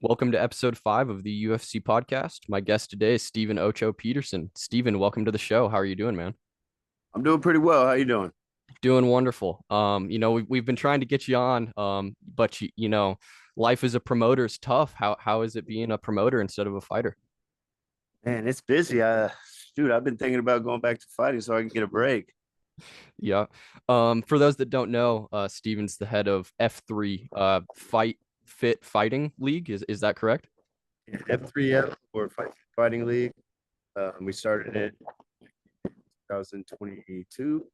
Welcome to episode 5 of the UFC podcast. My guest today is Stephen Ocho Peterson. Stephen, welcome to the show. How are you doing, man? I'm doing pretty well. How you doing? Doing wonderful. We've been trying to get you on, but life as a promoter is tough. How is it being a promoter instead of a fighter? Man, it's busy. I've been thinking about going back to fighting so I can get a break. Yeah. For those that don't know, Stephen's the head of F3 Fight Fit Fighting League. Is that correct? F3F or Fighting League. We started it in 2022,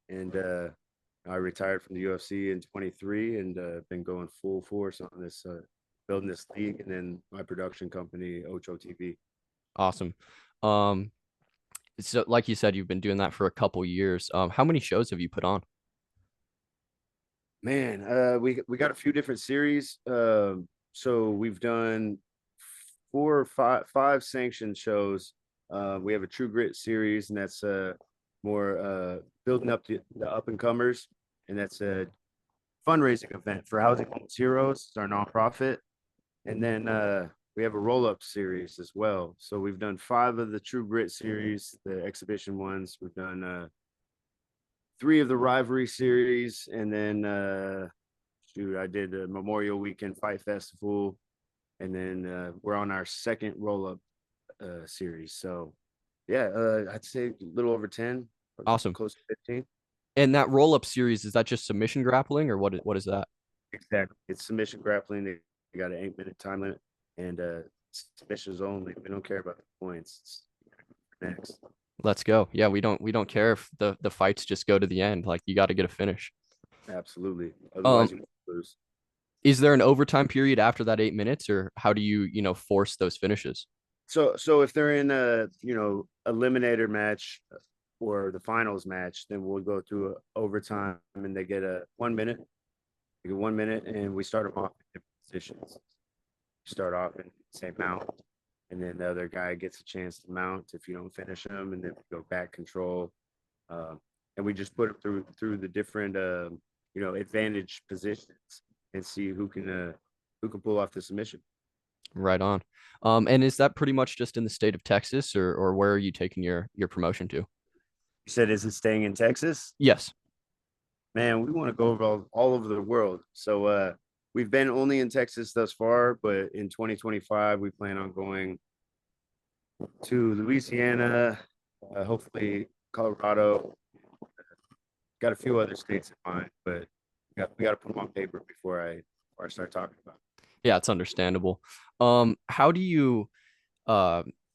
and I retired from the UFC in 23, and been going full force on this building this league, and then my production company OchoTV. Awesome. Um, so like you said, you've been doing that for a couple years. How many shows have you put on? Man, we got a few different series. So we've done four or five sanctioned shows. We have a True Grit series, and that's more building up the up and comers, and that's a fundraising event for Housing Homeless Heroes. It's our nonprofit, and then we have a roll up series as well. So we've done five of the True Grit series, the exhibition ones. We've done three of the rivalry series, and then I did a Memorial Weekend Fight Festival, and then we're on our second roll up series. So yeah, I'd say a little over 10, Awesome. close to 15. And that roll up series, is that just submission grappling or what is that? Exactly. It's submission grappling. They got an 8-minute time limit, and submissions only. We don't care about the points. Next. Let's go. Yeah, we don't care if the fights just go to the end. Like you got to get a finish. Absolutely. Um, Otherwise, you lose. is there an overtime period after that 8 minutes, or how do you force those finishes? So if they're in a eliminator match or the finals match, then we'll go through overtime, and they get a 1 minute. They get 1 minute, and we start them off in different positions. Start off in the same mount, and then the other guy gets a chance to mount if you don't finish them, and then we go back control, uh, and we just put them through the different advantage positions and see who can pull off the submission. Right on. And is that pretty much just in the state of Texas, or where are you taking your promotion to? You said, is it staying in Texas? Yes. Man, we want to go over all over the world. So we've been only in Texas thus far, but in 2025 we plan on going to Louisiana, hopefully Colorado. Got a few other states in mind, but we got to put them on paper before I start talking about it. Yeah, it's understandable. How do you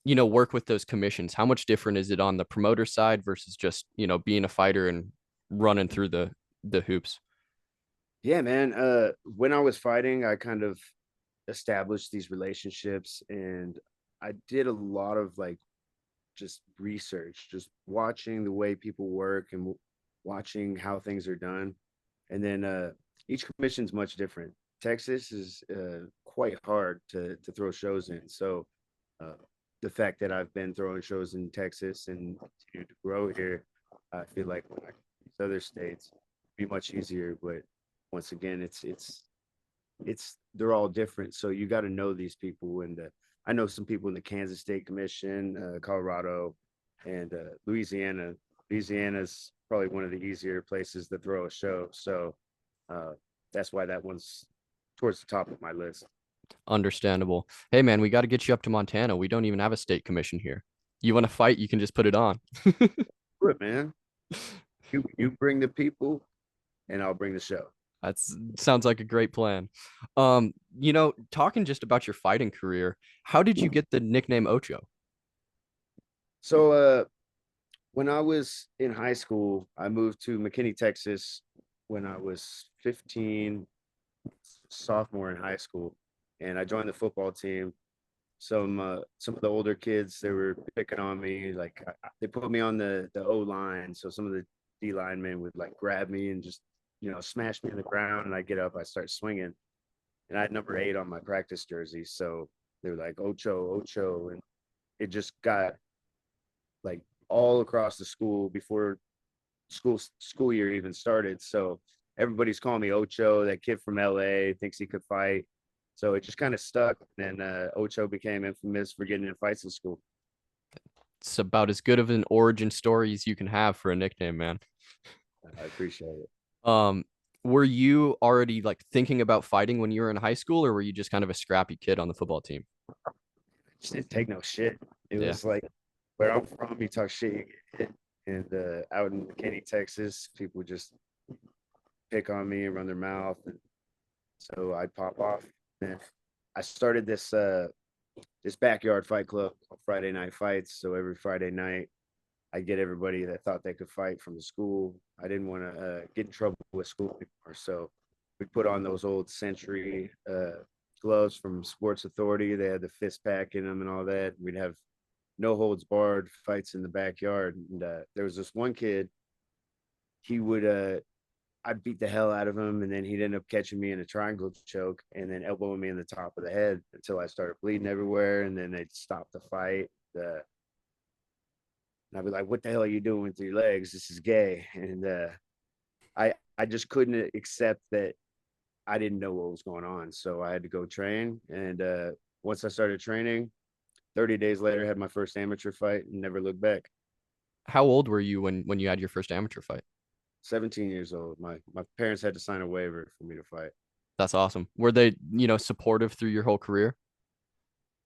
work with those commissions? How much different is it on the promoter side versus just, being a fighter and running through the hoops? Yeah, man. When I was fighting, I kind of established these relationships, and I did a lot of like just research, just watching the way people work and watching how things are done. And then each commission is much different. Texas is quite hard to throw shows in. So uh, the fact that I've been throwing shows in Texas and continue to grow here, I feel like when I these other states, it'd be much easier. But once again, it's they're all different. So you got to know these people, and I know some people in the Kansas State Commission, Colorado, and Louisiana. Louisiana's probably one of the easier places to throw a show. So uh, that's why that one's towards the top of my list. Understandable. Hey man, we got to get you up to Montana. We don't even have a state commission here. You want to fight, you can just put it on. Good man. You bring the people, and I'll bring the show. That's sounds like a great plan. Talking just about your fighting career, how did you get the nickname Ocho? So when I was in high school, I moved to McKinney, Texas when I was 15, sophomore in high school, and I joined the football team. Some of the older kids, they were picking on me, like they put me on the O line, so some of the D linemen would like grab me and just smash me in the ground, and I get up, I start swinging, and I had number 8 on my practice jersey, so they were like Ocho, Ocho, and it just got like all across the school before school year even started. So everybody's calling me Ocho. That kid from LA thinks he could fight. So it just kind of stuck. And Ocho became infamous for getting in fights in school. It's about as good of an origin story as you can have for a nickname, man. I appreciate it. Um, were you already like thinking about fighting when you were in high school, or were you just kind of a scrappy kid on the football team? Just didn't take no shit. It Yeah, was like where I'm from, you talk shit, you get hit. And out in McKinney, Texas, people just pick on me and run their mouth. And so I'd pop off. And I started this backyard fight club called Friday Night Fights. So every Friday night, I get everybody that thought they could fight from the school. I didn't want to get in trouble with school anymore, so we put on those old Century gloves from Sports Authority. They had the fist pack in them and all that. We'd have no holds barred fights in the backyard. And there was this one kid. He would I'd beat the hell out of him, and then he'd end up catching me in a triangle choke and then elbowing me in the top of the head until I started bleeding everywhere, and then they'd stop the fight. And I'd be like, "What the hell are you doing with your legs? This is gay." And I just couldn't accept that I didn't know what was going on, so I had to go train. And once I started training, 30 days later, I had my first amateur fight and never looked back. how old were you when you had your first amateur fight? 17 years old. My parents had to sign a waiver for me to fight. That's awesome. Were they, supportive through your whole career?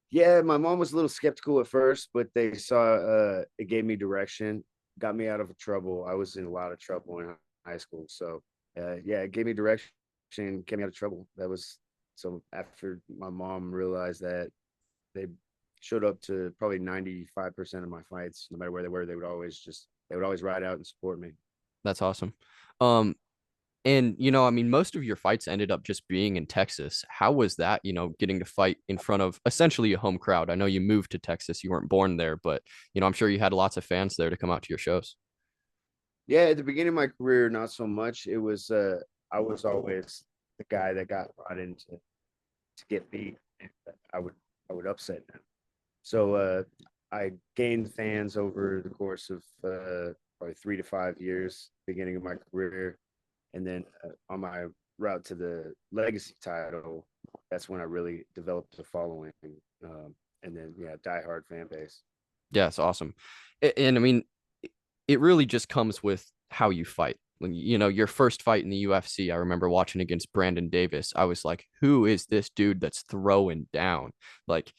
Yeah, my mom was a little skeptical at first, but they saw it gave me direction, got me out of trouble. I was in a lot of trouble in high school, so yeah, it gave me direction, get me out of trouble. That was so after my mom realized that, they showed up to probably 95% of my fights, no matter where they were. They would always ride out and support me. That's awesome. Um, and I mean, most of your fights ended up just being in Texas. How was that, getting to fight in front of essentially a home crowd? I know you moved to Texas, you weren't born there, but I'm sure you had lots of fans there to come out to your shows. Yeah, at the beginning of my career, not so much. It was I was always the guy that got brought in to get beat, and I would upset them. So I gained fans over the course of probably 3 to 5 years, beginning of my career, and then on my route to the legacy title, that's when I really developed a following, and then yeah, diehard fan base. Yeah, it's awesome. And I mean, it really just comes with how you fight. When your first fight in the UFC, I remember watching against Brandon Davis. I was like, who is this dude that's throwing down? Like,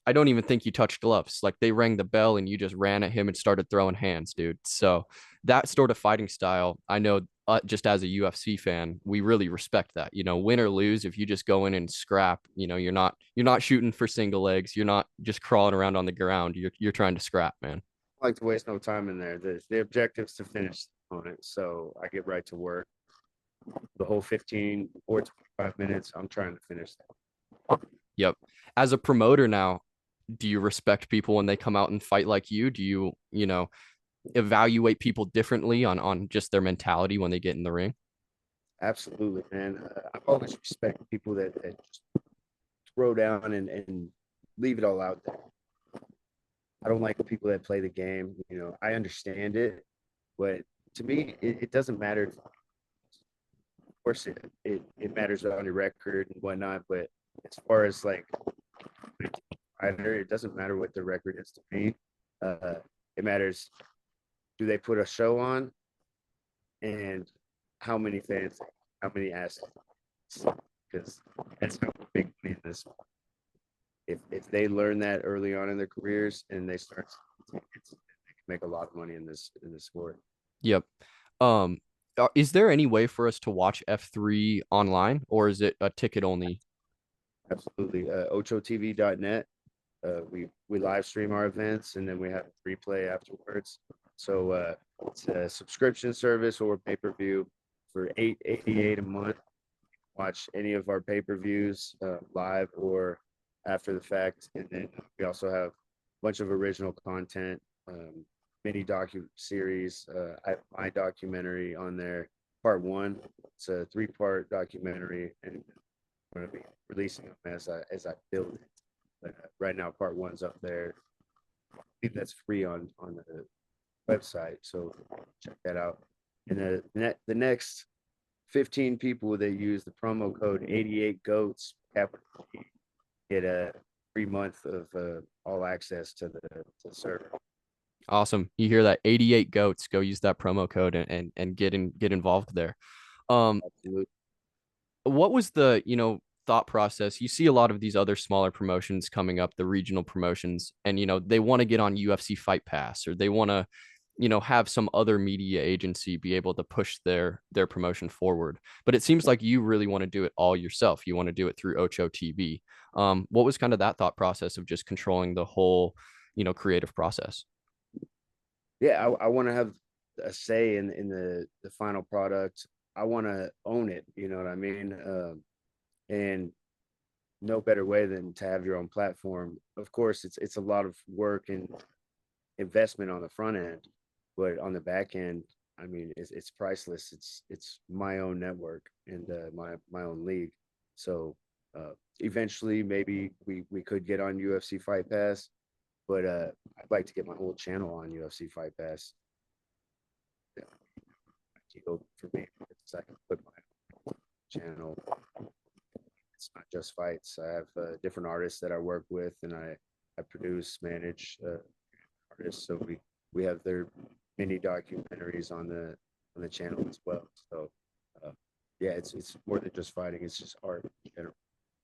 I don't even think you touched gloves. Like they rang the bell and you just ran at him and started throwing hands, dude. So that sort of fighting style, I know just as a UFC fan, we really respect that. Win or lose, if you just go in and scrap, you're not shooting for single legs. You're not just crawling around on the ground. You're trying to scrap, man. I like to waste no time in there. The objective's to finish on it, so I get right to work. The whole 15 or 25 minutes, I'm trying to finish that. Yep. As a promoter now, do you respect people when they come out and fight like you? Do you, evaluate people differently on just their mentality when they get in the ring? Absolutely, man. I've always respected people that just throw down and leave it all out there. I don't like the people that play the game. I understand it, but to me, it doesn't matter. Of course, it matters on your record and whatnot, but as far as like either, it doesn't matter what the record is to me. It matters, do they put a show on, and how many fans, how many assets, because that's how big money in this. If they learn that early on in their careers and they start, they can make a lot of money in this sport. Yep. Um, is there any way for us to watch F3 online, or is it a ticket only? Absolutely. OchoTV.net. We live stream our events, and then we have a replay afterwards. So it's a subscription service or pay-per-view for $8.88 a month. Watch any of our pay-per-views live or after the fact, and then we also have a bunch of original content, mini docu series. I have my documentary on there, part one. It's a 3-part documentary, and I'm going to be releasing them as I build it. But right now, part one's up there. I think that's free on the website, so check that out. And the next 15 people that use the promo code 88 goats cap get a 3 month of all access to the server. Awesome. You hear that? 88 goats. Go use that promo code and get involved there. Um, Absolutely. what was the, thought process? You see a lot of these other smaller promotions coming up, the regional promotions, and they want to get on UFC Fight Pass, or they want to, have some other media agency be able to push their promotion forward. But it seems like you really want to do it all yourself. You want to do it through Ocho TV. What was kind of that thought process of just controlling the whole, creative process? Yeah, I want to have a say in the final product. I want to own it. You know what I mean? And no better way than to have your own platform. Of course, it's a lot of work and investment on the front end, but on the back end, I mean, it's priceless. It's my own network and my own league. So eventually, maybe we could get on UFC Fight Pass, but I'd like to get my whole channel on UFC Fight Pass. Yeah, for me, so I can put my channel. It's not just fights. I have different artists that I work with, and I produce, manage artists. So we have their mini documentaries on the channel as well. So uh, yeah, it's more than just fighting. It's just art in general.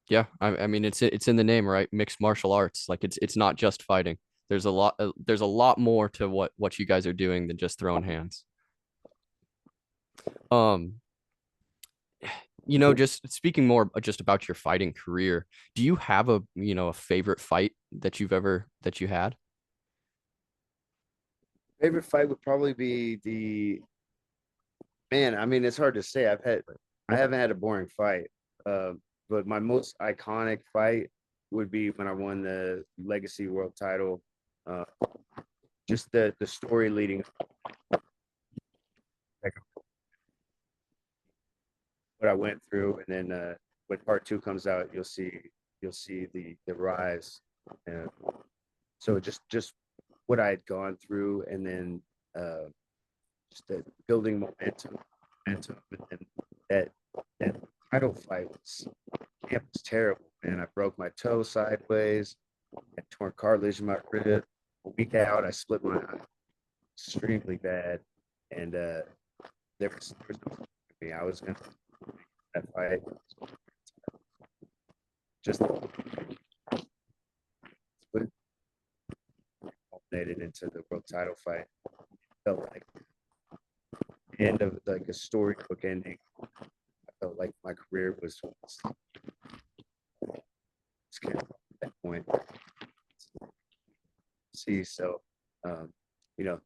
Yeah, I mean it's in the name, right? Mixed martial arts. Like it's not just fighting. There's a lot more to what you guys are doing than just throwing hands. Um, just speaking more just about your fighting career, do you have a favorite fight that you had? Favorite fight would probably be the man. I mean, it's hard to say. I haven't had a boring fight, uh, but my most iconic fight would be when I won the Legacy World Title. Uh, just the story leading like what I went through, and then when part two comes out, you'll see the rise. And so just what I had gone through, and then uh, just the building momentum, and then that that title fight was terrible, man. I broke my toe sideways, I torn cartilage in my rib. A week out, I split my eye extremely bad, and there was no for me. I was gonna that fight just put culminated into the world title fight. Felt like the end of like a storybook ending. I felt like my career was at that point. See, so um, you know,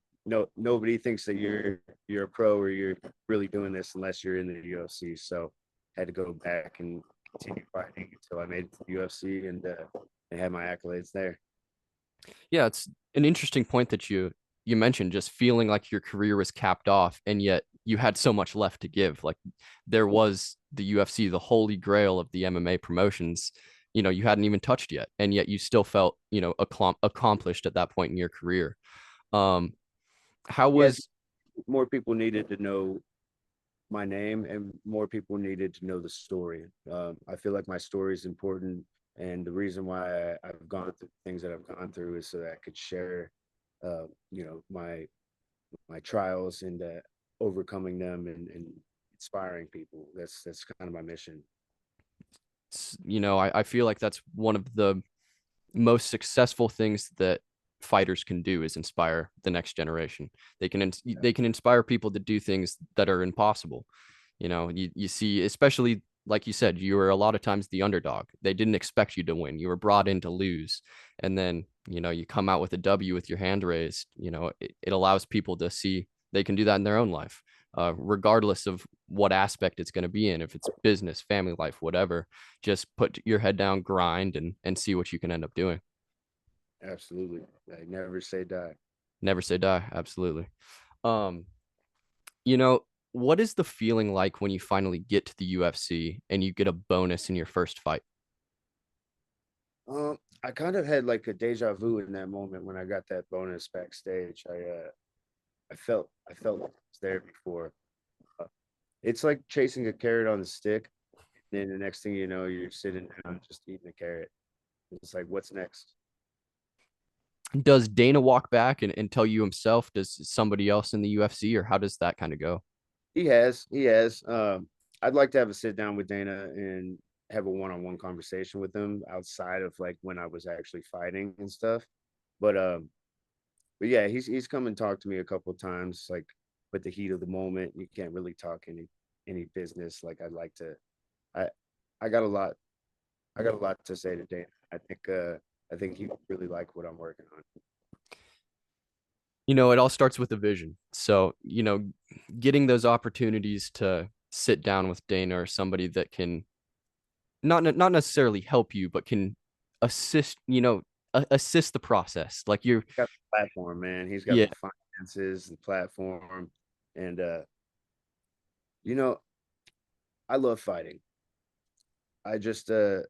nobody thinks that you're a pro or you're really doing this unless you're in the UFC. So I had to go back and continue fighting until I made it to the UFC and had my accolades there. Yeah, it's an interesting point that you mentioned, just feeling like your career was capped off and yet you had so much left to give. Like there was the UFC, the holy grail of the MMA promotions, you hadn't even touched yet, and yet you still felt, accomplished at that point in your career. Um, how Yes, was more people needed to know my name and more people needed to know the story. I feel like my story is important. And the reason why I've gone through things that I've gone through is so that I could share, my trials and overcoming them and inspiring people. That's kind of my mission. I feel like that's one of the most successful things that fighters can do is inspire the next generation. They can inspire people to do things that are impossible. You see, especially like you said, you were a lot of times the underdog. They didn't expect you to win. You were brought in to lose. And then, you come out with a W with your hand raised. It allows people to see they can do that in their own life, regardless of what aspect it's going to be in, if it's business, family life, whatever. Just put your head down, grind, and see what you can end up doing. Absolutely. I never say die. Never say die. Absolutely. Um, you know, what is the feeling like when you finally get to the UFC and you get a bonus in your first fight? I kind of had like a deja vu in that moment when I got that bonus backstage. I felt like I was there before. Uh, it's like chasing a carrot on the stick. then the next thing you know, you're sitting down just eating a carrot. It's like, what's next? Does Dana walk back and tell you himself? Does somebody else in the UFC, or how does that kind of go? He has. I'd like to have a sit down with Dana and have a one-on-one conversation with him outside of like when I was actually fighting and stuff. But but yeah, he's come and talked to me a couple of times, like with the heat of the moment. You can't really talk any business. Like I'd like to. I I got a lot. I got a lot to say to Dana. I think he really like what I'm working on. It all starts with a vision. So, getting those opportunities to sit down with Dana or somebody that can not necessarily help you, but can assist, assist the process. Like you're, He's got the platform, man. He's got yeah, the finances and platform, and you know, I love fighting. I just I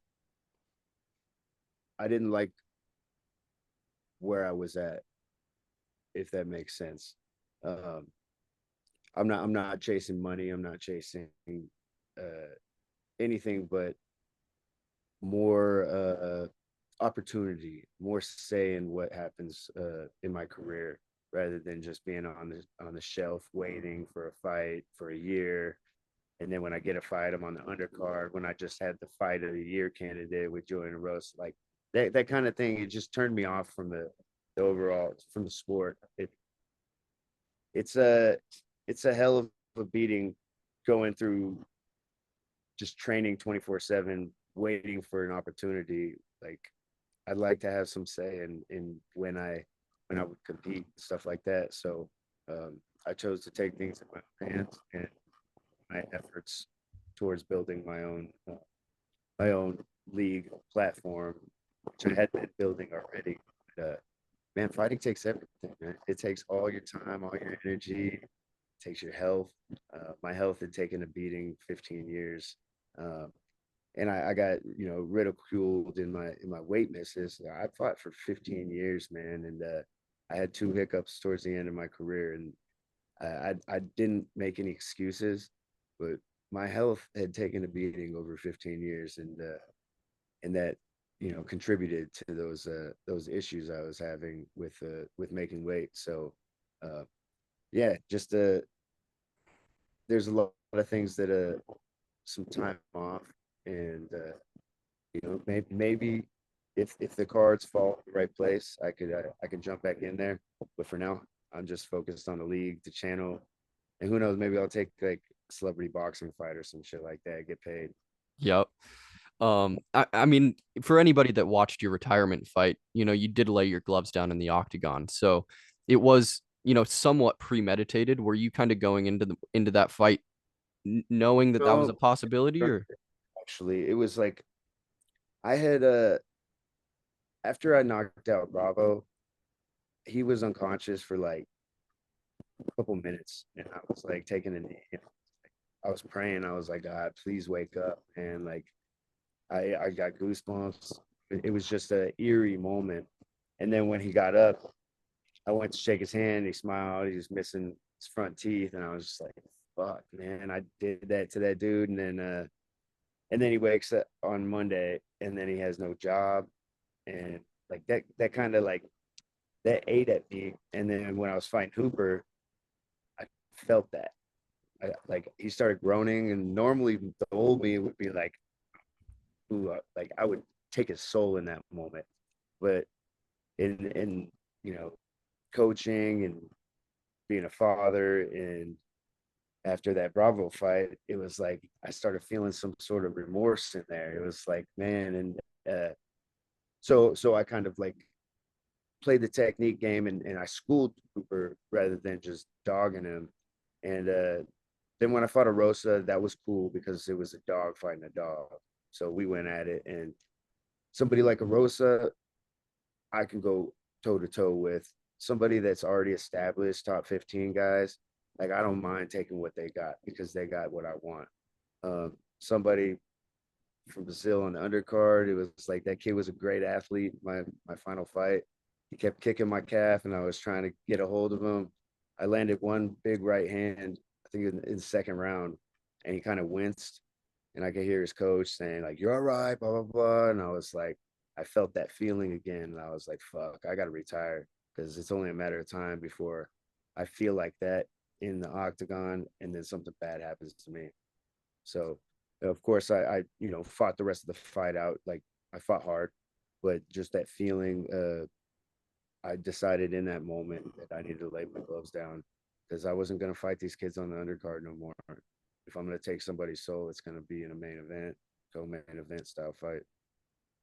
didn't like where I was at, if that makes sense. Um, I'm not chasing money. I'm not chasing uh anything but more opportunity, more say in what happens in my career rather than just being on the shelf waiting for a fight for a year. And then when I get a fight, I'm on the undercard. When I just had the fight of the year candidate with Julian Rose, like that kind of thing, it just turned me off from the overall from the sport. It's a it's a hell of a beating going through just training 24/7, waiting for an opportunity. Like I'd like to have some say in when I would compete and stuff like that. So I chose to take things in my hands and my efforts towards building my own league platform, which I had been building already. But, man, fighting takes everything. Man. It takes all your time, all your energy. It takes your health. My health had taken a beating 15 years. Um, and I got ridiculed in my weight misses. I fought for 15 years, man, and I had two hiccups towards the end of my career, and I didn't make any excuses, but my health had taken a beating over 15 years, and that contributed to those issues I was having with making weight. So uh, yeah, just there's a lot of things that some time off and maybe if the cards fall in the right place, I could jump back in there. But for now, I'm just focused on the league, the channel, and who knows, maybe I'll take like a celebrity boxing fight or some shit like that, get paid. yep. I mean, for anybody that watched your retirement fight, you did lay your gloves down in the octagon. So it was, somewhat premeditated. Were you kind of going into that fight knowing that that was a No, possibility, or? actually, it was like I had after I knocked out Bravo, he was unconscious for like a couple minutes, and I was like taking a knee. I was praying. I was like, God, please wake up. And like, I got goosebumps. It was just an eerie moment. And then when he got up, I went to shake his hand. He smiled. He was missing his front teeth, and I was just like, "Fuck, man! I did that to that dude." And then he wakes up on Monday, and then he has no job, and like that kind of like that ate at me. And then when I was fighting Hooper, I felt that. Like he started groaning, and normally the old me would be like, "Ooh," like I would take his soul in that moment. But in coaching and being a father and after that Bravo fight, it was like I started feeling some sort of remorse in there. It was like, man, and so I kind of like played the technique game and I schooled Cooper rather than just dogging him. And then when I fought a Rosa, that was cool because it was a dog fighting a dog. So we went at it, and somebody like a Rosa, I can go toe to toe with somebody that's already established top 15 guys. Like I don't mind taking what they got because they got what I want. Somebody from Brazil on the undercard, it was like that kid was a great athlete. My final fight, he kept kicking my calf, and I was trying to get a hold of him. I landed one big right hand, I think in the second round, and he kind of winced, and I could hear his coach saying like, "You're all right," blah blah blah, and I was like, I felt that feeling again, and I was like, "Fuck, I gotta retire because it's only a matter of time before I feel like that in the octagon, and then something bad happens to me." So, of course, fought the rest of the fight out. Like I fought hard, but just that feeling, I decided in that moment that I needed to lay my gloves down because I wasn't going to fight these kids on the undercard no more. If I'm going to take somebody's soul, it's going to be in a main event, co-main event style fight.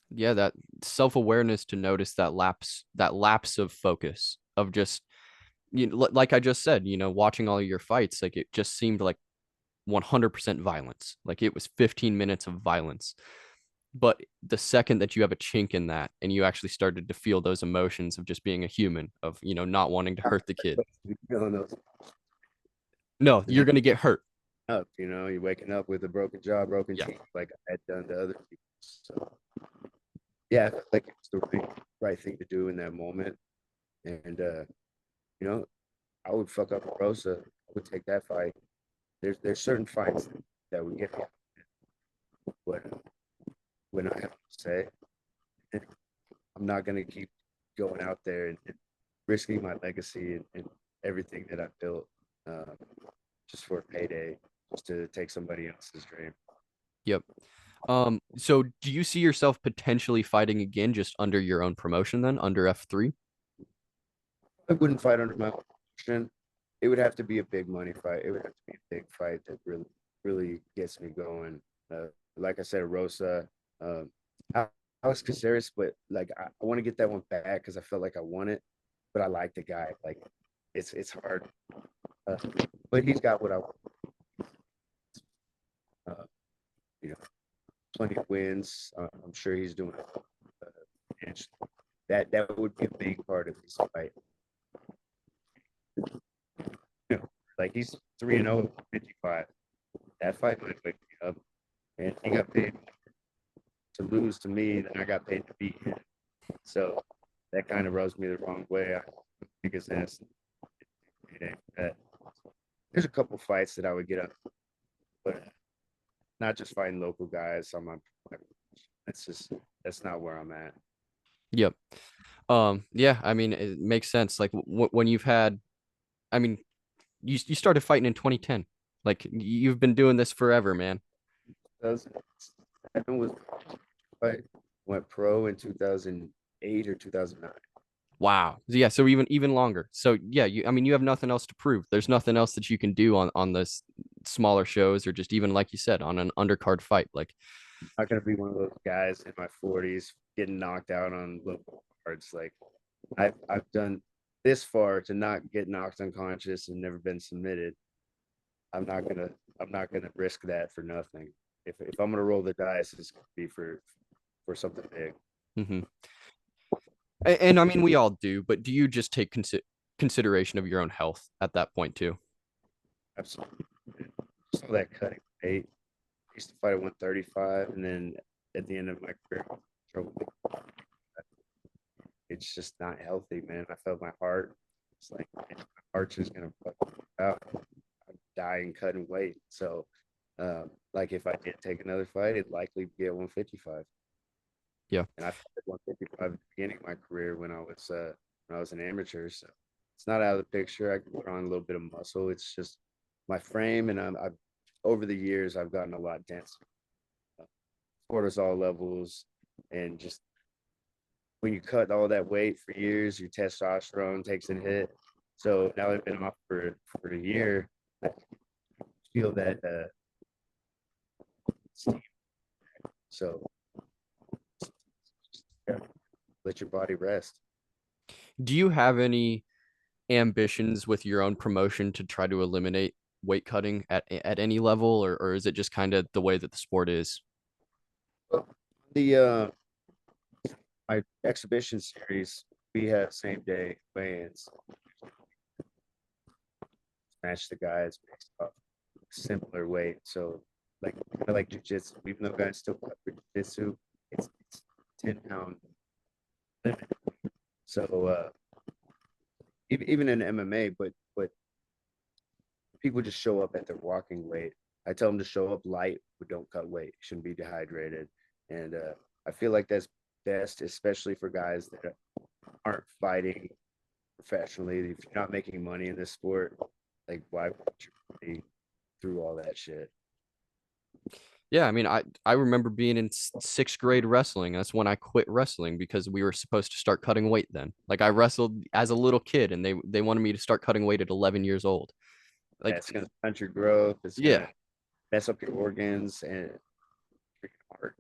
Yeah, that self-awareness to notice that lapse of focus of just like I just said, watching all your fights, like it just seemed like 100% violence. Like it was 15 minutes of violence. But the second that you have a chink in that and you actually started to feel those emotions of just being a human, of, not wanting to hurt the kid. No, you're going to get hurt. Up, you're waking up with a broken jaw, broken Yeah. teeth, like I had done to other people. So yeah, I felt like it was the right thing to do in that moment. And you know, I would fuck up Rosa. I would take that fight. There's certain fights that would get me, but when I have to say, I'm not gonna keep going out there and risking my legacy and everything that I've built um, just for a payday, just to take somebody else's dream. Yep. So do you see yourself potentially fighting again just under your own promotion then, under F3? I wouldn't fight under my own promotion. It would have to be a big money fight. It would have to be a big fight that really gets me going. Like I said, Rosa, um, I, Alex Caceres, but like I want to get that one back because I felt like I won it, but I like the guy. Like it's hard, uh, but he's got what I want. Uh, you know, plenty of wins. I'm sure he's doing. And that would be a big part of this fight. Like he's 3-0, 55. That fight might wake me up, and he got paid to lose to me, then I got paid to beat him. So that kind of rubs me the wrong way. I think his ass. There's a couple fights that I would get up, but not just fighting local guys on my. That's not where I'm at. Yep. Yeah, I mean, it makes sense. Like when you've had, I mean, you started fighting in 2010. Like you've been doing this forever, man. 2007 was fight. Went pro in 2008 or 2009. Wow. Yeah, so even longer. So yeah, I mean, you have nothing else to prove. There's nothing else that you can do on this smaller shows or just even like you said on an undercard fight. Like, I'm not gonna be one of those guys in my 40s getting knocked out on local cards. Like I've done this far to not get knocked unconscious and never been submitted. I'm not gonna I'm not gonna risk that for nothing. If I'm gonna roll the dice, it's gonna be for something big. mhm. And I mean, we all do, but do you just take consideration of your own health at that point too? Absolutely. Saw that cutting weight. I used to fight at 135, and then at the end of my career, it's just not healthy, man. I felt my heart. It's like man, my heart's just gonna fuck out. I'm dying cutting weight. So, like if I did take another fight, it'd likely be at 155. Yeah. And I fought at 155 at the beginning of my career when I was an amateur. So it's not out of the picture. I can put on a little bit of muscle. It's just my frame, and I've over the years I've gotten a lot denser. Cortisol levels, and just when you cut all that weight for years, your testosterone takes a hit. So now I've been off for a year. I feel that steam. So yeah, let your body rest. Do you have any ambitions with your own promotion to try to eliminate weight cutting at any level, or is it just kind of the way that the sport is? The my exhibition series, we have same day weigh-ins. Match the guys based off similar weight. So like kind of like jujitsu, even though guys still cut for jujitsu, it's 10 pound limit. So even in MMA, but people just show up at their walking weight. I tell them to show up light, but don't cut weight. Shouldn't be dehydrated. And I feel like that's best, especially for guys that aren't fighting professionally. If you're not making money in this sport, like why put your money through all that shit? Yeah, I mean, I remember being in sixth grade wrestling. That's when I quit wrestling because we were supposed to start cutting weight then. Like I wrestled as a little kid, and they wanted me to start cutting weight at 11 years old. Like, It's gonna stunt your growth. It's yeah, gonna mess up your organs and freaking heart.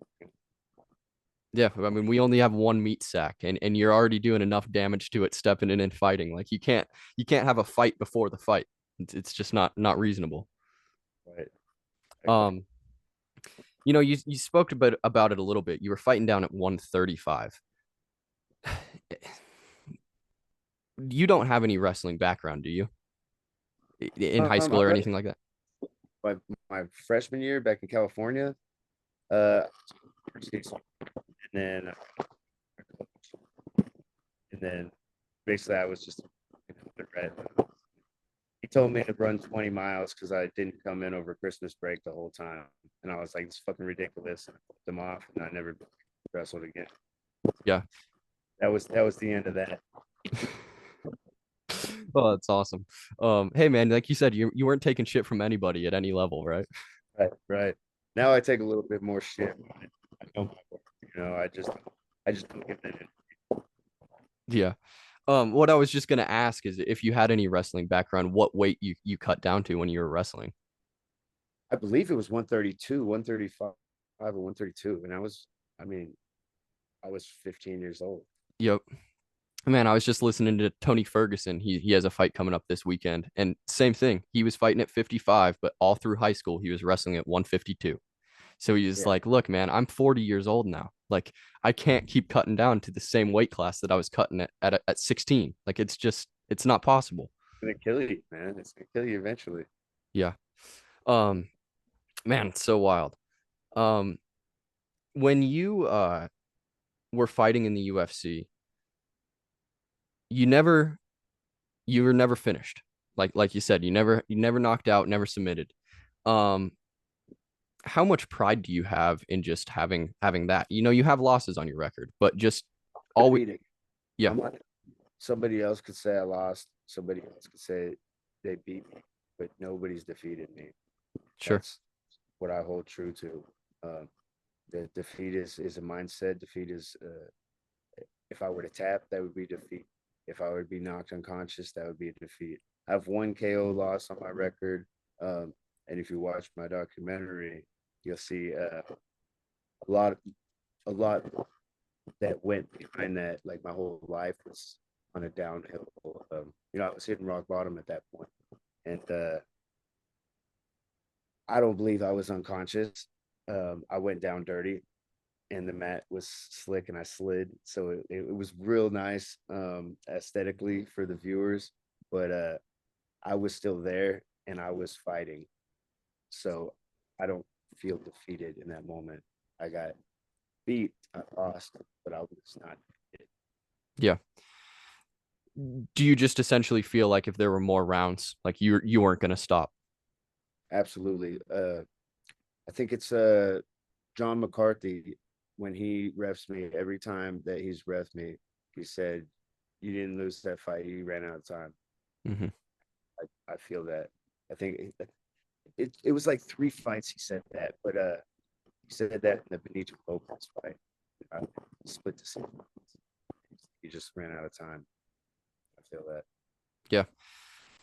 yeah. I mean, we only have one meat sack, and you're already doing enough damage to it stepping in and fighting. Like you can't have a fight before the fight. It's just not reasonable. Right. I agree. Um, you spoke about it a little bit. You were fighting down at 135. You don't have any wrestling background, do you? In high I school or wrestled anything like that? my freshman year back in California. Uh, and then basically I was just he told me to run 20 miles because I didn't come in over Christmas break the whole time. And I was like, it's fucking ridiculous. And I flipped him off and I never wrestled again. Yeah. That was the end of that. Oh, that's awesome. Hey man, like you said, you weren't taking shit from anybody at any level, right? Right, right. Now I take a little bit more shit. I know my work, I just don't get that in. Yeah. What I was just gonna ask is if you had any wrestling background, what weight you cut down to when you were wrestling? I believe it was 132, 135, or 132. And I mean, I was 15 years old. Yep. Man, I was just listening to Tony Ferguson. He has a fight coming up this weekend, and same thing. He was fighting at 55, but all through high school he was wrestling at 152. So he's Yeah. like, "Look, man, I'm 40 years old now. Like, I can't keep cutting down to the same weight class that I was cutting at 16. Like, it's not possible." It's gonna kill you, man. It's gonna kill you eventually. Yeah. Um, man, it's so wild. Um, when you were fighting in the UFC, you never you were never finished. Like you said, you never knocked out, never submitted. Um, how much pride do you have in just having that? You have losses on your record, but just always, Defeating. yeah, I'm not. Somebody else could say I lost. Somebody else could say they beat me, but nobody's defeated me. sure, That's what I hold true to. Um, the defeat is a mindset. Defeat is if I were to tap, that would be defeat. If I would be knocked unconscious, that would be a defeat. I have one KO loss on my record, and if you watch my documentary, you'll see a lot, a lot that went behind that. Like my whole life was on a downhill. I was hitting rock bottom at that point, and I don't believe I was unconscious. I went down dirty, and the mat was slick, and I slid, so it was real nice aesthetically for the viewers. But I was still there, and I was fighting, so I don't feel defeated in that moment. I got beat, I lost, but I was not defeated. yeah. Do you just essentially feel like if there were more rounds, like you weren't gonna stop? Absolutely. I think it's John McCarthy when he refs me every time that he's refed me. He said, "You didn't lose that fight. You ran out of time." Hmm. I feel that. I think it was like three fights he said that, but he said that in the Benito Lopez fight. Split decision. He just ran out of time. I feel that. Yeah.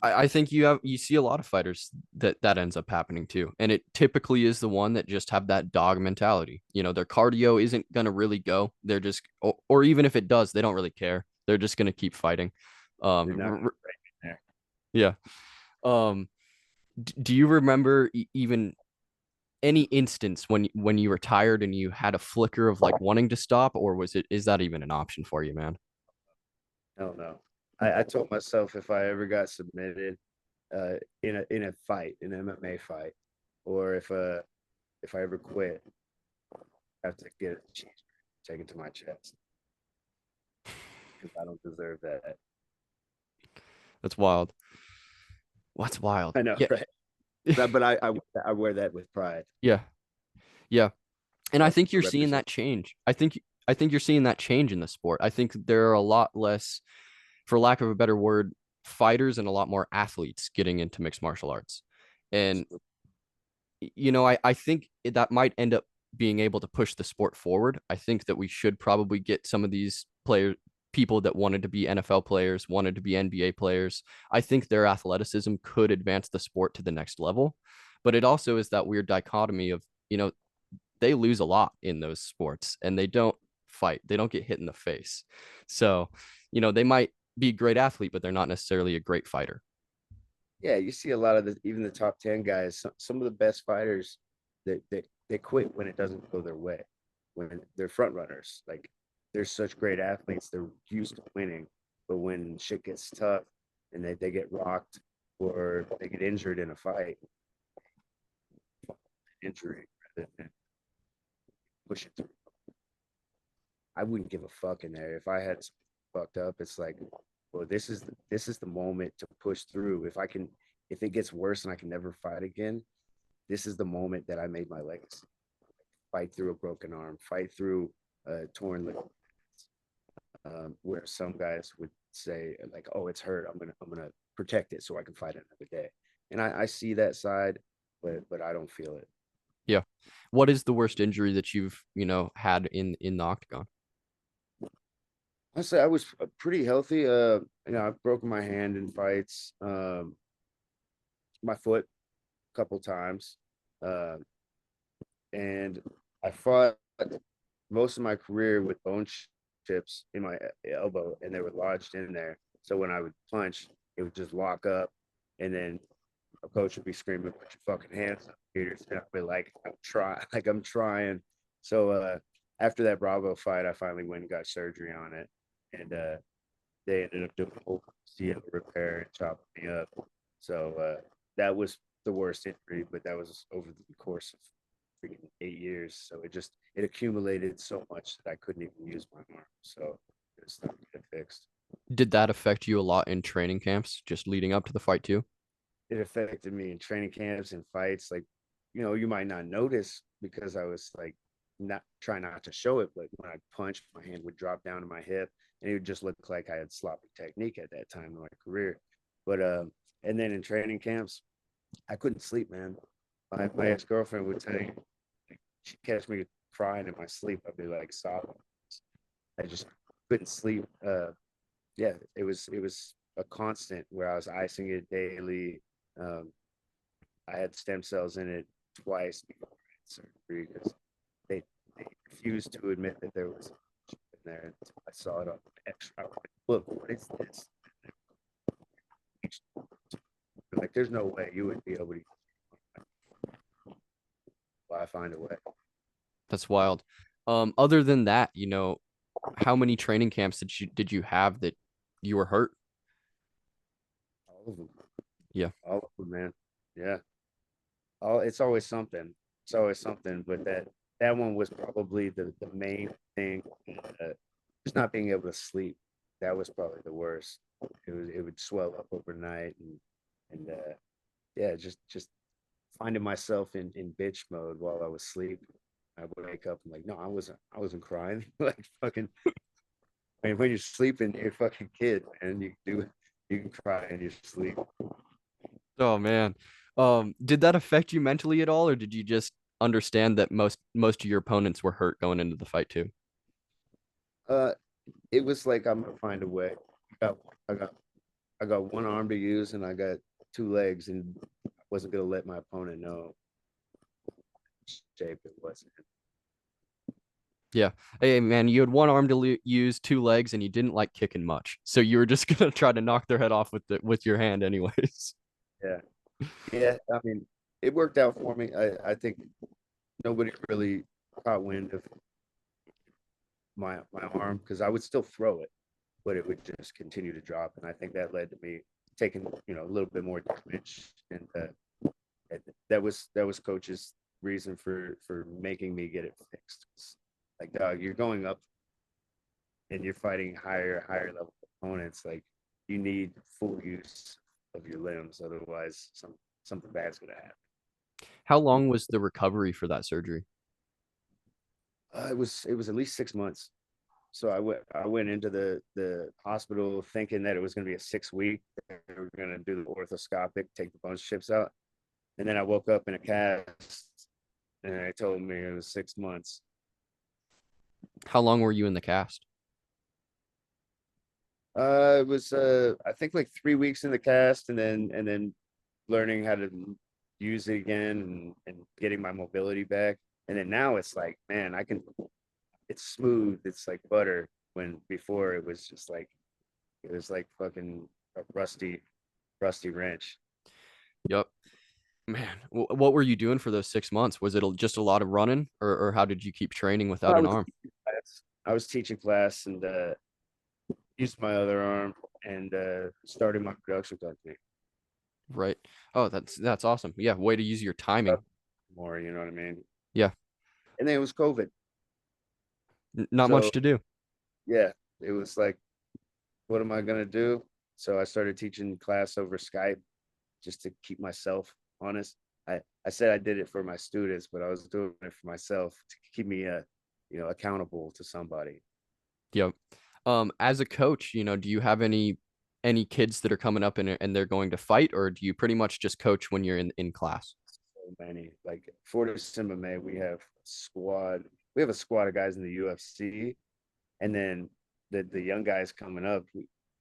I think you see a lot of fighters that ends up happening too. And it typically is the one that just have that dog mentality. Their cardio isn't gonna really go. They're just or even if it does, they don't really care. They're just gonna keep fighting. They're not Um, right there. yeah. Um, do you remember even any instance when you were tired and you had a flicker of like wanting to stop, or is that even an option for you, man? Hell no. I told myself if I ever got submitted in a fight, an MMA fight, or if I ever quit, I have to get a cheese taken to my chest because I don't deserve that. That's wild. What's wild? I know, Yeah. right? But I wear that with pride. Yeah. Yeah. And I I think you're seeing represent. that change. I think you're seeing that change in the sport. I think there are a lot less, for lack of a better word, fighters and a lot more athletes getting into mixed martial arts. And I think that might end up being able to push the sport forward. I think that we should probably get some of these people that wanted to be NFL players, wanted to be NBA players. I think their athleticism could advance the sport to the next level. But it also is that weird dichotomy of, they lose a lot in those sports and they don't fight. They don't get hit in the face. So, they might be a great athlete, but they're not necessarily a great fighter. Yeah, you see a lot of even the top 10 guys, some of the best fighters they quit when it doesn't go their way, when they're front runners. Like they're such great athletes, they're used to winning, but when shit gets tough and they get rocked or they get injured in a fight, injury rather than push it through. I wouldn't give a fuck in there if I had fucked up. It's like, well, this is the moment to push through. If it gets worse and I can never fight again, this is the moment that I made my legacy. Fight through a broken arm, fight through a torn ligament. Where some guys would say like, "Oh, it's hurt. I'm gonna protect it so I can fight another day." And I see that side, but I don't feel it. Yeah. What is the worst injury that you've, had in the octagon? I say I was pretty healthy. I've broken my hand in fights, my foot a couple times, uh, and I fought most of my career with bone chips in my elbow, and they were lodged in there. So when I would punch, it would just lock up, and then a coach would be screaming, "Put your fucking hands up, Peterson!" I'd be like, "I'm trying, like I'm trying." So after that Bravo fight, I finally went and got surgery on it, and they ended up doing a whole CL repair and chopping me up. So that was the worst injury, but that was over the course of freaking 8 years. So it accumulated so much that I couldn't even use my arm. So it's time to get it fixed. Did that affect you a lot in training camps, just leading up to the fight too? It affected me in training camps and fights. Like, you might not notice because I was like not trying not to show it, but when I punched, my hand would drop down to my hip, and it would just look like I had sloppy technique at that time in my career. But and then in training camps, I couldn't sleep, man. My ex girlfriend would tell you, she'd catch me crying in my sleep. I'd be like sobbing. I just couldn't sleep. Yeah, it was a constant where I was icing it daily. Um, I had stem cells in it twice before I had surgery because they, they refused to admit that there was in there. I saw it on X. I was like, look, what is this? Like, there's no way you would be able to. Well, I find a way. That's wild. Other than that, how many training camps did you have that you were hurt? All of them. Yeah. All of them, man. Yeah. It's always something. It's always something. But that one was probably the main thing. Just not being able to sleep. That was probably the worst. It would swell up overnight and yeah, just finding myself in bitch mode while I was asleep. I would wake up and like, no, I wasn't crying. Like fucking when you're sleeping, you're a fucking kid, and you can cry in your sleep. Oh man. Did that affect you mentally at all, or did you just understand that most of your opponents were hurt going into the fight too? Uh it was like I'm gonna find a way. I got I got I got one arm to use and I got two legs, and I wasn't gonna let my opponent know shape it wasn't. Yeah. Hey man, you had one arm to use, two legs, and you didn't like kicking much, so you were just gonna try to knock their head off with your hand anyways. Yeah. Yeah. I mean, it worked out for me. I think nobody really caught wind of my arm because I would still throw it, but it would just continue to drop. And I think that led to me taking, a little bit more damage. And that was coach's reason for making me get it fixed. Like, dog, you're going up and you're fighting higher level opponents. Like, you need full use of your limbs, otherwise something bad's gonna happen. How long was the recovery for that surgery? It was at least 6 months. So I went into the hospital thinking that it was gonna be a 6 week. They were gonna do the orthoscopic, take the bone chips out, and then I woke up in a cast, and they told me it was 6 months. How long were you in the cast? It was I think like 3 weeks in the cast, and then learning how to use it again and getting my mobility back. And then now it's like, man, I can. It's smooth. It's like butter. When before it was like fucking a rusty wrench. Yep. Man, what were you doing for those 6 months? Was it just a lot of running, or how did you keep training without I an was arm? teaching class. I was teaching class and used my other arm and started my production company. Right. Oh, that's awesome. Yeah, way to use your timing. More, you know what I mean? Yeah, And then it was COVID. not So much to do. yeah, it was like, what am I gonna do? So I started teaching class over Skype just to keep myself honest. I said I did it for my students, but I was doing it for myself to keep me accountable to somebody. Yep. As a coach, do you have any kids that are coming up and they're going to fight, or do you pretty much just coach when you're in class? So many like Fortis MMA, we have a squad of guys in the UFC, and then the young guys coming up,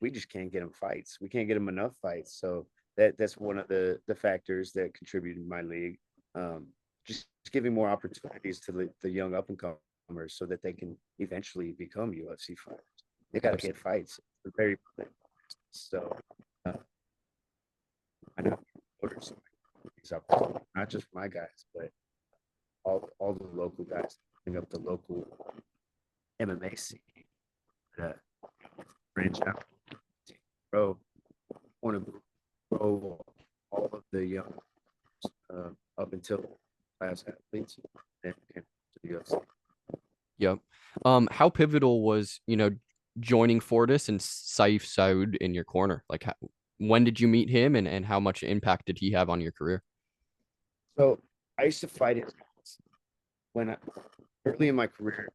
we just can't get them fights. We can't get them enough fights. So that's one of the factors that contributed to my league. Um, just giving more opportunities to the young up and comers so that they can eventually become UFC fighters. They got to Abs- get fights. They're very so. Uh, I know promoters these opportunities, not just my guys, but all the local guys, bring up the local MMA scene. Uh, branch out, grow, want to grow all of the young up until class athletes and to the UFC. Yep. How pivotal was, joining Fortis and Saif Saud in your corner? Like, when did you meet him, and how much impact did he have on your career? So I used to fight his guys early in my career,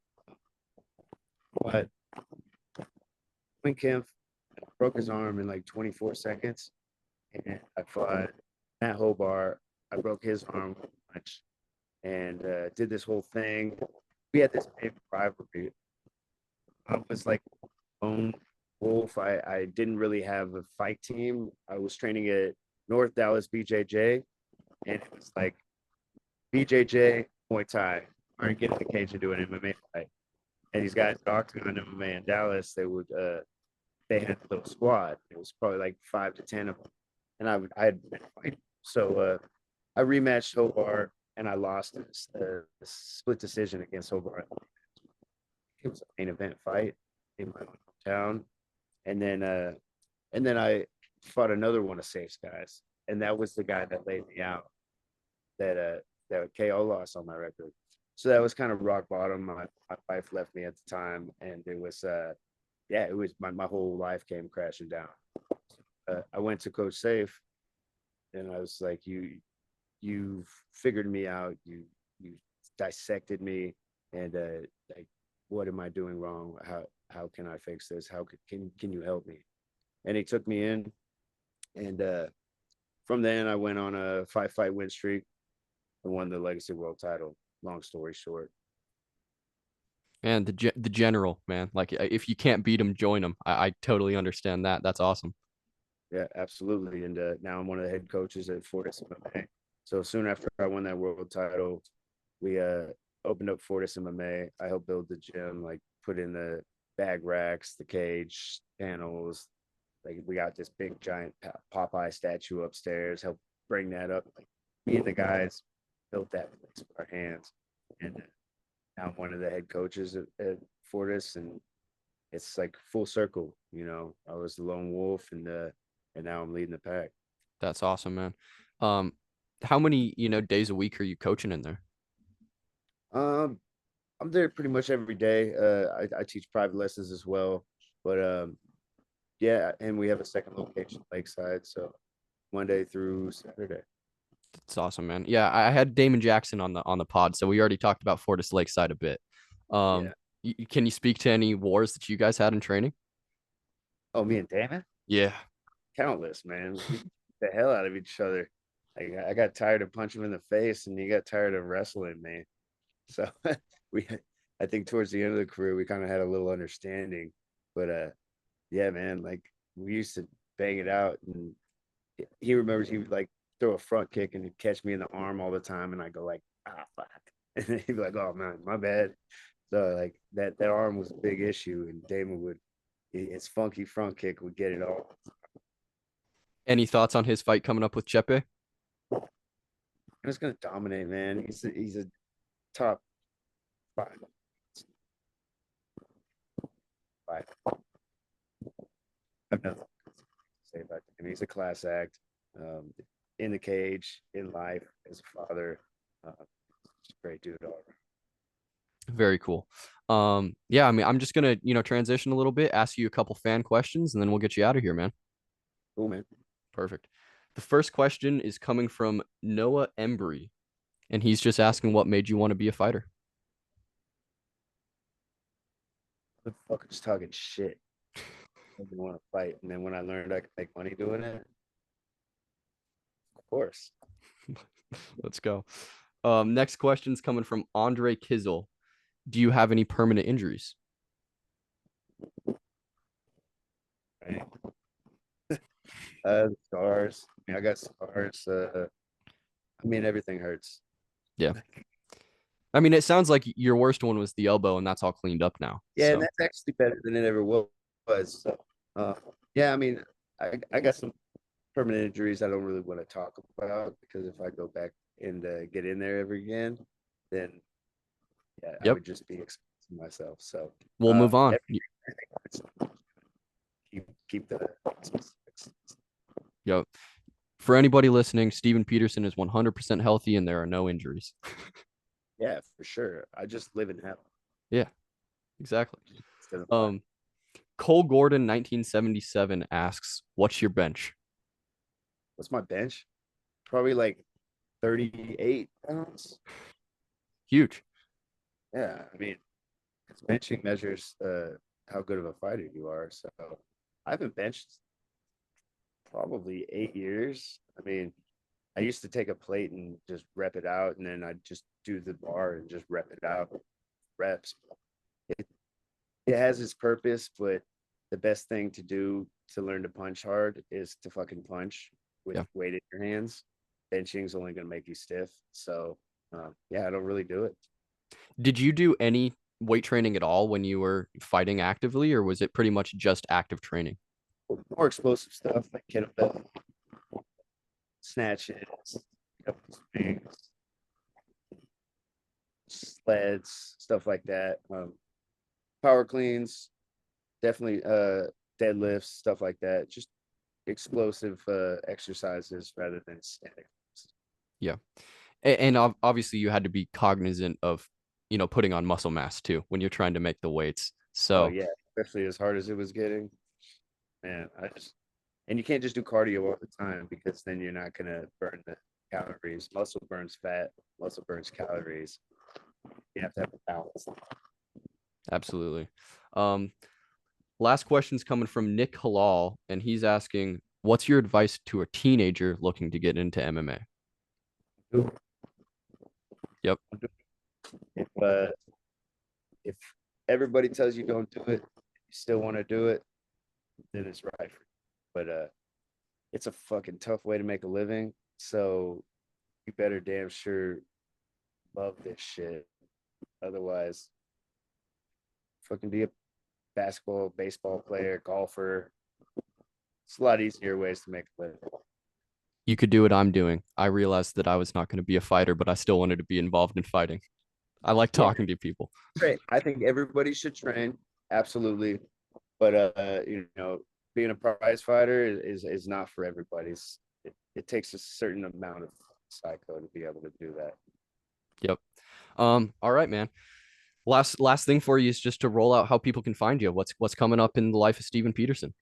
but Wing Kemp broke his arm in like 24 seconds, and I fought Matt Hobart. I broke his arm much and did this whole thing. We had this big rivalry. I was like lone wolf. I didn't really have a fight team. I was training at North Dallas BJJ, and it was like BJJ Muay Thai. All right, get in the cage and do an MMA fight. And these guys at Octagon MMA in Dallas, they had a little squad. It was probably like 5 to 10 of them, and I had been fighting. So I rematched Hobart, and I lost a split decision against Hobart. It was a main event fight in my hometown, and then I fought another one of Safe's guys, and that was the guy that laid me out. That KO loss on my record. So that was kind of rock bottom. My wife left me at the time, and it was yeah, it was my whole life came crashing down. I went to Coach Safe, and I was like, you figured me out. You dissected me, and like, what am I doing wrong? How can I fix this? How can you help me? And he took me in, and from then I went on a 5 fight win streak and won the Legacy World title. Long story short. And the general, man, like if you can't beat him, join him. I totally understand that. That's awesome. Yeah, absolutely. And now I'm one of the head coaches at Fortis MMA. So soon after I won that world title, we opened up Fortis MMA. I helped build the gym, like put in the bag racks, the cage panels. Like we got this big giant Popeye statue upstairs. Help bring that up. Like me and the guys built that place with our hands, and now I'm one of the head coaches at Fortis, and it's like full circle. I was the lone wolf, and now I'm leading the pack. That's awesome, man. Um, how many, days a week are you coaching in there? Um, I'm there pretty much every day. I teach private lessons as well, but yeah, and we have a second location, Lakeside, so Monday through Saturday. It's awesome, man. Yeah, I had Damon Jackson on the pod, so we already talked about Fortis Lakeside a bit. Yeah. Can you speak to any wars that you guys had in training? Oh, me and Damon? Yeah, Countless, man. We beat the hell out of each other. I got tired of punching him in the face, and he got tired of wrestling me. So we, I think towards the end of the career, we kind of had a little understanding. But yeah, man, like we used to bang it out, and he remembers he would like throw a front kick and he'd catch me in the arm all the time, and I go like, ah, fuck, and then he'd be like, oh man, my bad. So like that arm was a big issue, and Damon would his funky front kick would get it all. any thoughts on his fight coming up with Chepe? And it's gonna dominate, man. He's a top five, five. I've nothing to say about him. He's a class act, in the cage, in life, as a father. Just a great dude all around. Very cool. Yeah, I mean, I'm just gonna, transition a little bit, ask you a couple fan questions, and then we'll get you out of here, man. Cool, man. Perfect. The first question is coming from Noah Embry, and he's just asking what made you want to be a fighter. The fuckers talking shit. I didn't want to fight, and then when I learned I could make money doing it, of course. Let's go. Next question is coming from Andre Kizel. Do you have any permanent injuries? Right? Scars. I mean, I got scars. I mean, everything hurts. Yeah. I mean, it sounds like your worst one was the elbow, and that's all cleaned up now. Yeah, and So, that's actually better than it ever was. So, yeah, I mean, I got some permanent injuries I don't really want to talk about because if I go back and get in there ever again, then yeah, I yep, would just be exposing myself. So, we'll move on. everything, keep the specifics. Yep. For anybody listening, Steven Peterson is 100% healthy, and there are no injuries. Yeah, for sure. I just live in hell Yeah, exactly. instead of life. Um, Cole Gordon, 1977 asks, "What's your bench?" What's my bench? Probably like 38 pounds. Huge. Yeah, I mean, 'cause benching measures how good of a fighter you are. So I haven't benched probably 8 years. I mean, I used to take a plate and just rep it out, and then I'd just do the bar and just rep it out, reps. It it has its purpose, but the best thing to do to learn to punch hard is to fucking punch with Yeah. weight in your hands. Benching's only gonna make you stiff. So yeah, I don't really do it. Did you do any weight training at all when you were fighting actively, or was it pretty much just active training? More explosive stuff like kettlebell snatches, swings, sleds, stuff like that. Power cleans, definitely deadlifts, stuff like that. Just explosive exercises rather than static. Yeah. And obviously you had to be cognizant of, putting on muscle mass too when you're trying to make the weights. Oh So, yeah, especially as hard as it was getting. Man, I just and you can't just do cardio all the time because then you're not gonna burn the calories. Muscle burns fat, muscle burns calories. You have to have a balance. absolutely. Um, Last question's coming from Nick Halal, and he's asking, "What's your advice to a teenager looking to get into MMA?" Yep. If if everybody tells you don't do it, you still want to do it, then it's right for you. But it's a fucking tough way to make a living. So you better damn sure love this shit. Otherwise, fucking be a basketball, baseball player, golfer. It's a lot easier ways to make a living. You could do what I'm doing. I realized that I was not going to be a fighter, but I still wanted to be involved in fighting. I like Yeah, talking to people. great. I think everybody should train, absolutely. But being a prize fighter is not for everybody. It takes a certain amount of psycho to be able to do that. Yep. All right, man. Last thing for you is just to roll out how people can find you. What's coming up in the life of Steven Peterson?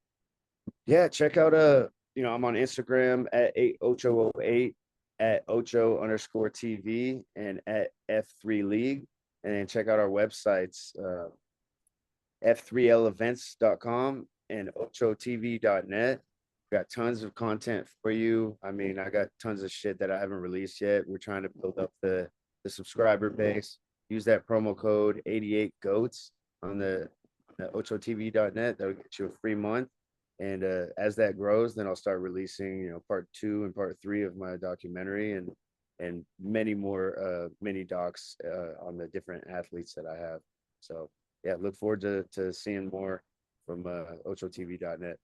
Yeah, check out I'm on Instagram at 8Ocho08. at Ocho underscore TV and at F3 League. And then check out our websites, f3levents.com and OchoTV.net. Got tons of content for you. I mean, I got tons of shit that I haven't released yet. We're trying to build up the subscriber base. Use that promo code 88 goats on the OchoTV.net. That'll get you a free month. And as that grows, then I'll start releasing, part two and part three of my documentary, and many more mini docs on the different athletes that I have. So yeah, look forward to seeing more from OchoTV.net.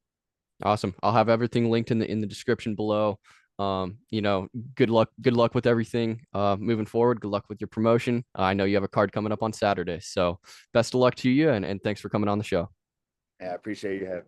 Awesome. I'll have everything linked in the description below. You know, good luck with everything moving forward. Good luck with your promotion. I know you have a card coming up on Saturday. So best of luck to you and thanks for coming on the show. Yeah, I appreciate you having